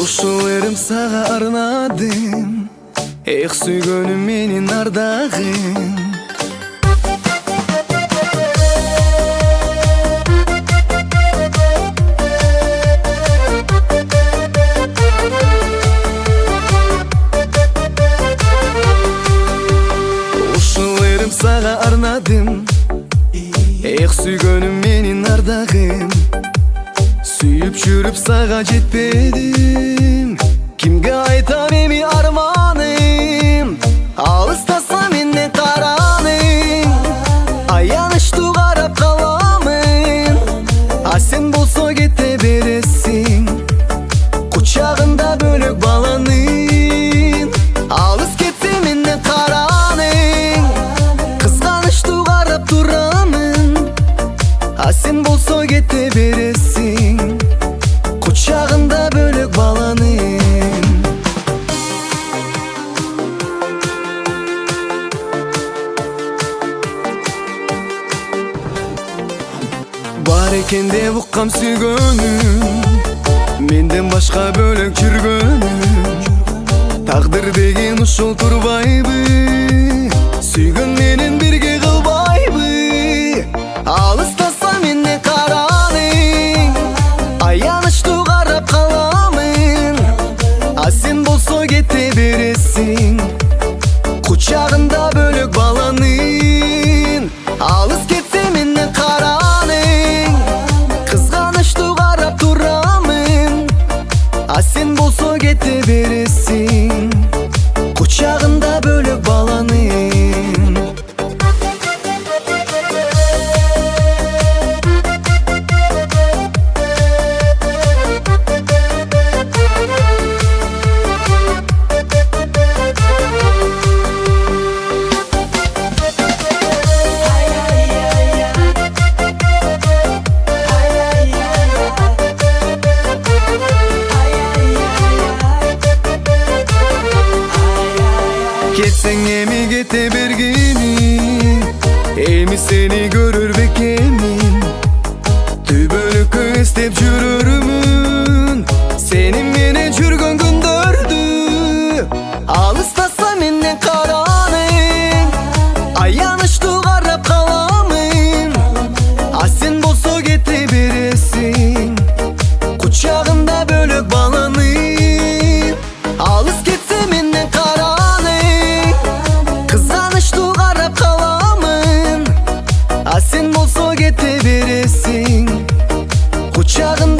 Ушул эрим сага арнадым, эх сүйгөнүм менин ардагым. Ушул эрим сага арнадым, эх сүйгөнүм менин ардагым. Сүйүп жүрүп сага жетпедим, кимге айтам эми арманым? Алыстаса менден караның, аянычтуу карап каламын. А сен болсо кете бересиң, кучагында бөлөк баланын. Алыс кетсе менден караның, кызганычтуу карап турамын. А сен болсо кете бересиң, кучагында бөлөк баланын. Бар экен деп уккам сүйгөнүм, менден башка бөлөк жүргөнүм. Тагдыр деген ушул турбайбы, сүйгөн менен бирге кылбайбы? Алыстаса менден караның, аянычтуу карап каламын. А сен болсо кете бересиң, кучагында бөлөк баланын. Алыс кетсе менден караның, кызганычтуу карап турамын. А сен болсо кете бересиң, кучагында бөлөк баланын. Кетсең эми кете бергини, эми сени көрөр бекемин. Түбөлүккө эстеп жүрөрмүн сенин менен жүргөн күндөрдү. Алыстаса менден караның, аянычтуу карап каламын. А сен болсо кете бересиң, кучагында бөлөк баланын. Алыс кетсе менден караның, кызганычтуу карап каламын. А сен болсо кете бересиң, кучагында